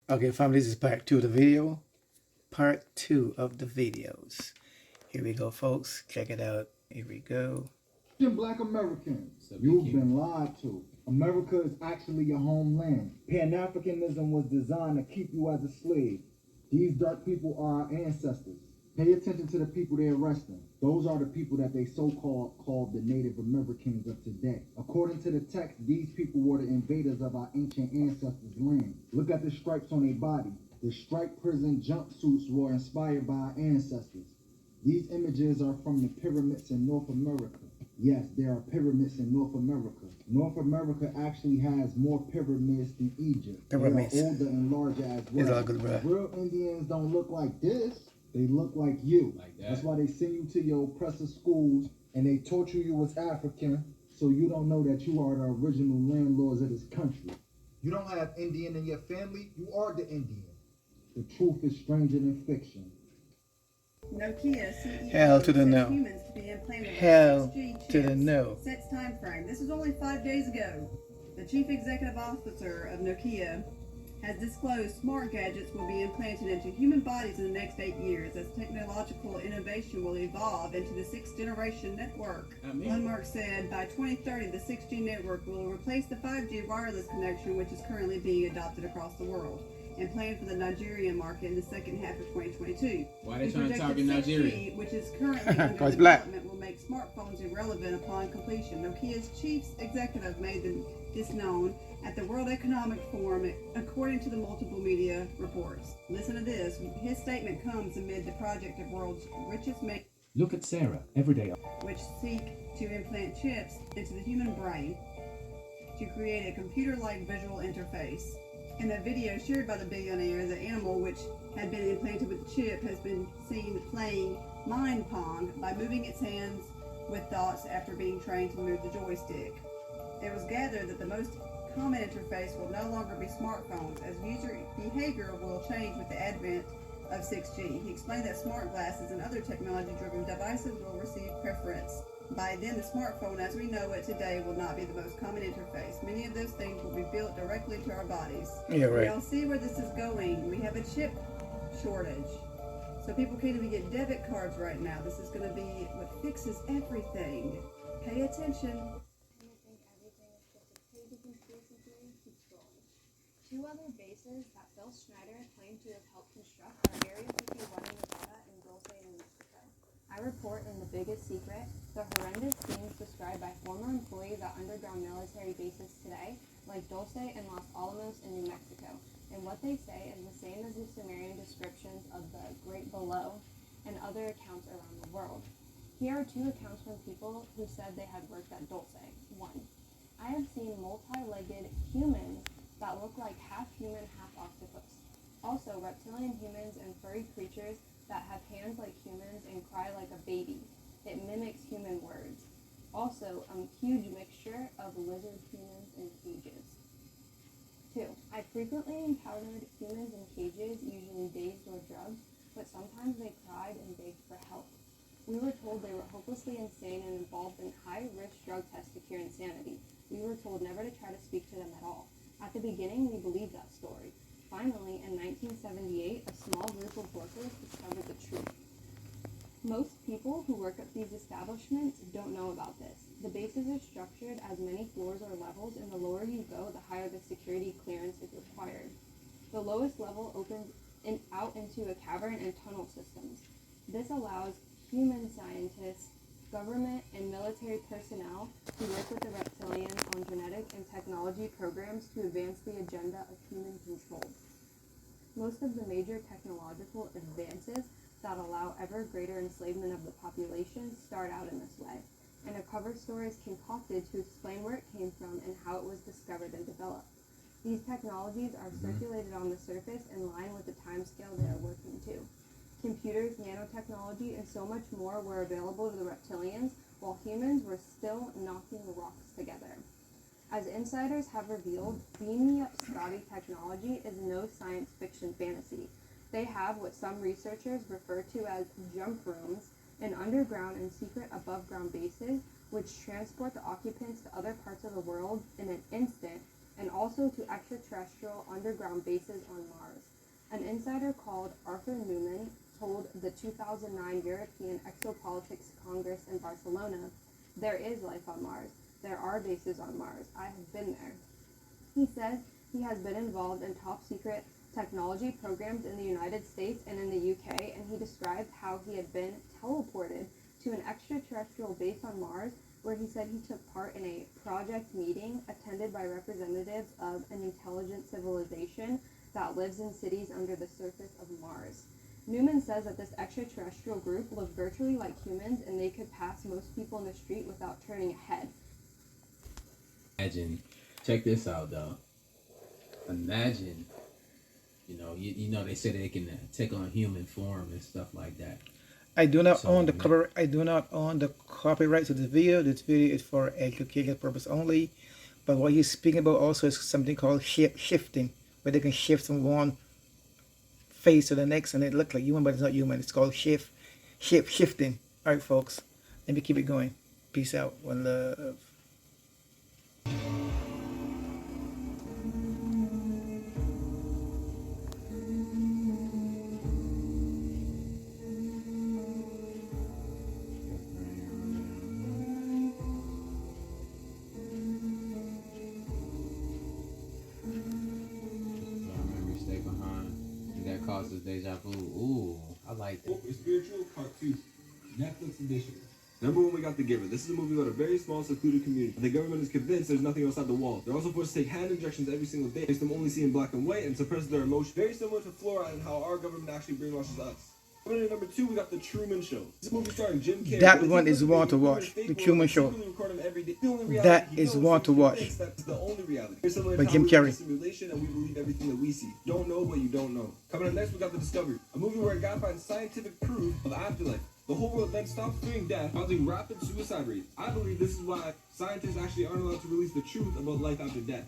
Okay, family, this is part two of the video. Part two of the videos. Here we go, folks. Check it out. Here we go. Black Americans, you've been lied to. America is actually your homeland. Pan-Africanism was designed to keep you as a slave. These dark people are our ancestors. Pay attention to the people they're arresting. Those are the people that they so-called called the Native Americans of today. According to the text, these people were the invaders of our ancient ancestors' land. Look at the stripes on their body. The striped prison jumpsuits were inspired by our ancestors. These images are from the pyramids in North America. Yes, there are pyramids in North America. North America actually has more pyramids than Egypt. Pyramids. They are older and larger as well. It's all good, bro. Real Indians don't look like this. They look like you. Like that. That's why they send you to your oppressor schools and they torture you as African so you don't know that you are the original landlords of this country. You don't have Indian in your family, you are the Indian. The truth is stranger than fiction. Nokia CEO Hell to the says no. humans to be implanted with Hell 6G to the chips. no. Sets time frame. This was only 5 days ago. The chief executive officer of Nokia has disclosed smart gadgets will be implanted into human bodies in the next 8 years as technological innovation will evolve into the 6th generation network. Lundmark said by 2030 the 6G network will replace the 5G wireless connection which is currently being adopted across the world and planned for the Nigerian market in the second half of 2022. Why they The trying to projected target 6G, Nigeria? which is currently under Cause black. development, will make smartphones irrelevant upon completion. Nokia's chief executive made this known at the World Economic Forum, according to the multiple media reports. Listen to this. His statement comes amid the project of world's richest men, Look at Sarah, everyday. which seek to implant chips into the human brain to create a computer-like visual interface. In a video shared by the billionaire, the animal which had been implanted with the chip has been seen playing mind pong by moving its hands with thoughts after being trained to move the joystick. It was gathered that the most common interface will no longer be smartphones, as user behavior will change with the advent of 6G. He explained that smart glasses and other technology-driven devices will receive preference. By then, the smartphone as we know it today will not be the most common interface. Many of those things will be built directly to our bodies. Yeah, We right. all see where this is going. We have a chip shortage. So people can't even get debit cards right now. This is going to be what fixes everything. Pay attention. You think everything is just a crazy conspiracy theory? Keep scrolling. Two other bases that Phil Schneider claimed to have helped construct are Area 51 in Nevada and Dulce in New Mexico. I report in The Biggest Secret the horrendous scenes described by former employees at underground military bases today, like Dulce and Los Alamos in New Mexico. And what they say is the same as the Sumerian descriptions of the Great Below and other accounts around the world. Here are two accounts from people who said they had worked at Dulce. 1. I have seen multi-legged humans that look like half human, half octopus. Also, reptilian humans and furry creatures that have hands like humans and cry like a baby. It mimics human words. Also, a huge mixture of lizard humans in cages. 2. I frequently encountered humans in cages, usually dazed or drugged, but sometimes they cried and begged for help. We were told they were hopelessly insane and involved in high-risk drug tests to cure insanity. We were told never to try to speak to them at all. At the beginning, we believed that story. Finally, in 1978, a small group of workers discovered the truth. Most people who work at these establishments don't know about this. The bases are structured as many floors or levels, and the lower you go, the higher the security clearance is required. The lowest level opens out into a cavern and tunnel systems. This allows human scientists, government, and military personnel to work with the reptilians on genetic and technology programs to advance the agenda of human control. Most of the major technological advances that allow ever greater enslavement of the population start out in this way, and a cover story is concocted to explain where it came from and how it was discovered and developed. These technologies are circulated on the surface in line with the timescale they are working to. Computers, nanotechnology, and so much more were available to the reptilians, while humans were still knocking rocks together. As insiders have revealed, Beam Me Up Scotty technology is no science fiction fantasy. They have what some researchers refer to as jump rooms in underground and secret above-ground bases, which transport the occupants to other parts of the world in an instant, and also to extraterrestrial underground bases on Mars. insider called Arthur Newman told the 2009 European Exopolitics Congress in Barcelona, "There is life on Mars. There are bases on Mars. I have been there." He says he has been involved in top secret technology programs in the United States and in the UK, and he described how he had been teleported to an extraterrestrial base on Mars, where he said he took part in a project meeting attended by representatives of an intelligent civilization that lives in cities under the surface of Mars. Newman says that this extraterrestrial group looked virtually like humans, and they could pass most people in the street without turning a head. Imagine, check this out though. Imagine, you know they say they can take on human form and stuff like that. I do not So, own the yeah. cover. I do not own the copyright to this video. This video is for educational purpose only. But what he's speaking about also is something called shifting, where they can shift from one face to the next, and it looks like human, but it's not human. It's called shifting. All right, folks. Let me keep it going. Peace out. One love. Memory stay behind. And that causes deja vu. Ooh, I like that. Hope is Spiritual Part 2, Netflix edition. Number 1, we got The Giver. This is a movie about a very small, secluded community. The government is convinced there's nothing outside the wall. They're also forced to take hand injections every single day, makes them only see in black and white, and suppresses their emotions. Very similar to Fluoride and how our government actually brainwashes us. Coming in at number 2, we got The Truman Show. This movie starring Jim Carrey. That one is one to watch. The Truman Show. That is one to watch. That's the only reality. Very similar By to Jim how we live in Carrey. a simulation and we believe everything that we see. Don't know what you don't know. Coming up next, we got The Discovery, a movie where a guy finds scientific proof of the afterlife. The whole world then stops fearing death, causing rapid suicide rates. I believe this is why scientists actually aren't allowed to release the truth about life after death.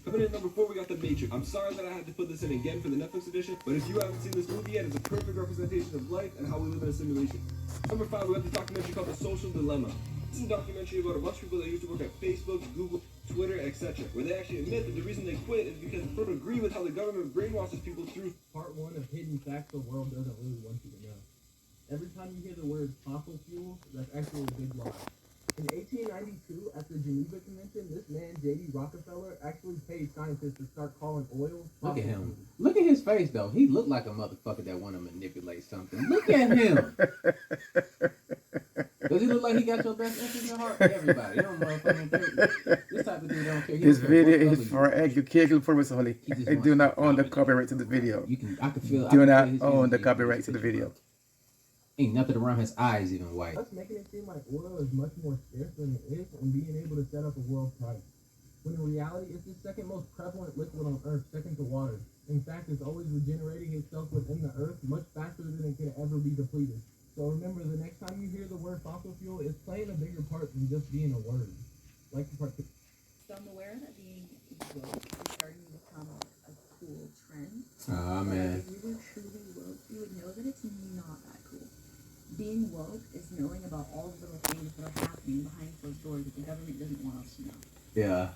Coming in at number 4, we got The Matrix. I'm sorry that I had to put this in again for the Netflix edition, but if you haven't seen this movie yet, it's a perfect representation of life and how we live in a simulation. Number 5, we got the documentary called The Social Dilemma. This is a documentary about a bunch of people that used to work at Facebook, Google, Twitter, etc., where they actually admit that the reason they quit is because they don't agree with how the government brainwashes people through. Part 1 of Hidden Facts the World Doesn't Really Want You to Know. Every time you hear the word fossil fuel, that's actually a big lie. In 1892, at the Geneva Convention, this man, J.D. Rockefeller, actually paid scientists to start calling oil Look fossil at him. fuel. Look at his face though. He looked like a motherfucker that want to manipulate something. Look at him. Does he look like he got your best interest at heart? Everybody. He don't motherfucking care. This type of dude don't care. He This don't care video what is color for educational purpose only. He just I wants do to not own the dominate. copyright to the video. you can. I can feel. I Do can not feel his own the energy copyright in to the his video. picture, bro. Ain't nothing around his eyes even white. Us making it seem like oil is much more scarce than it is and being able to set up a world price. When in reality, it's the second most prevalent liquid on Earth, second to water. In fact, it's always regenerating itself within the Earth much faster than it can ever be depleted. So remember, the next time you hear the word fossil fuel, it's playing a bigger part than just being a word. Like the part. So I'm aware that being woke is starting to become a cool trend. Oh But man. if you were truly woke, you would know that it's not that cool. Being woke is knowing about all the little things that are happening behind closed doors that the government doesn't want us to know. Yeah.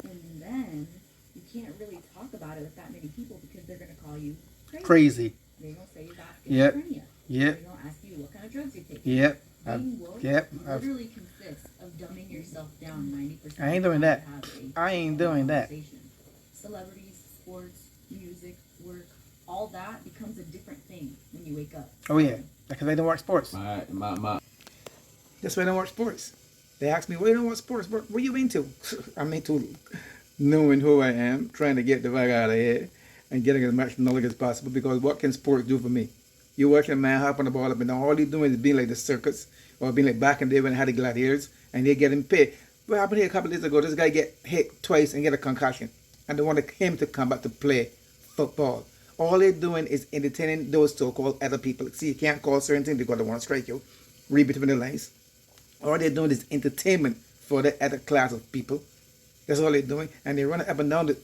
And then you can't really talk about it with that many people because they're going to call you crazy. Crazy. They're going to say you got Yep. schizophrenia. Yep. They're going to ask you what kind of drugs you take. Yep. Being woke Yep. literally consists of dumbing yourself down 90%. I ain't doing of the that. time to have a I ain't doing that. conversation. Celebrities, sports, music, work, all that becomes a different thing when you wake up. Oh yeah, because I don't watch sports. My. That's why I don't watch sports. They ask me, "Why you don't watch sports? What are you into?" I'm into knowing who I am, trying to get the fuck out of here, and getting as much knowledge as possible. Because what can sports do for me? You're watching a man hop on the ball up and down. All he's doing is being like the circus, or being like back in the day when I had the gladiators, and they're getting paid. What happened here a couple of days ago? This guy get hit twice and get a concussion, and they wanted him to come back to play football. All they're doing is entertaining those so-called other people. See, you can't call certain things because they want to strike you. Read between the lines. All they're doing is entertainment for the other class of people. That's all they're doing. And they run up and down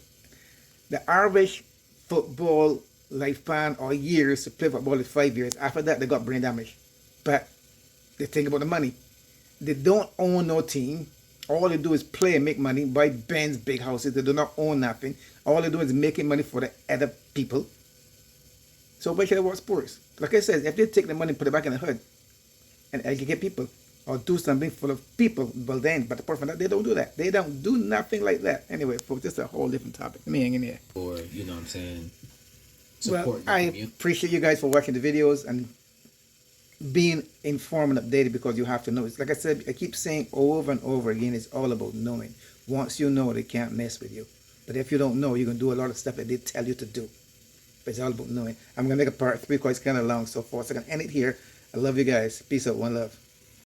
the average football lifespan or years to play football is 5 years. After that, they got brain damage. But they think about the money. They don't own no team. All they do is play and make money, buy Benz, big houses. They do not own nothing. All they do is making money for the other people. So why should I watch sports? Like I said, if they take the money and put it back in the hood and educate people or do something full of people, well then, but apart from that, they don't do that. They don't do nothing like that. Anyway, folks, this is a whole different topic. Let me hang in here. Or, you know what I'm saying, Well, support the I community. appreciate you guys for watching the videos and being informed and updated, because you have to know. It's like I said, I keep saying over and over again, it's all about knowing. Once you know, they can't mess with you. But if you don't know, you're going to do a lot of stuff that they tell you to do. But it's all about knowing. I'm going to make a part 3 because it's kind of long so far. So I'm going to end it here. I love you guys. Peace out. One love.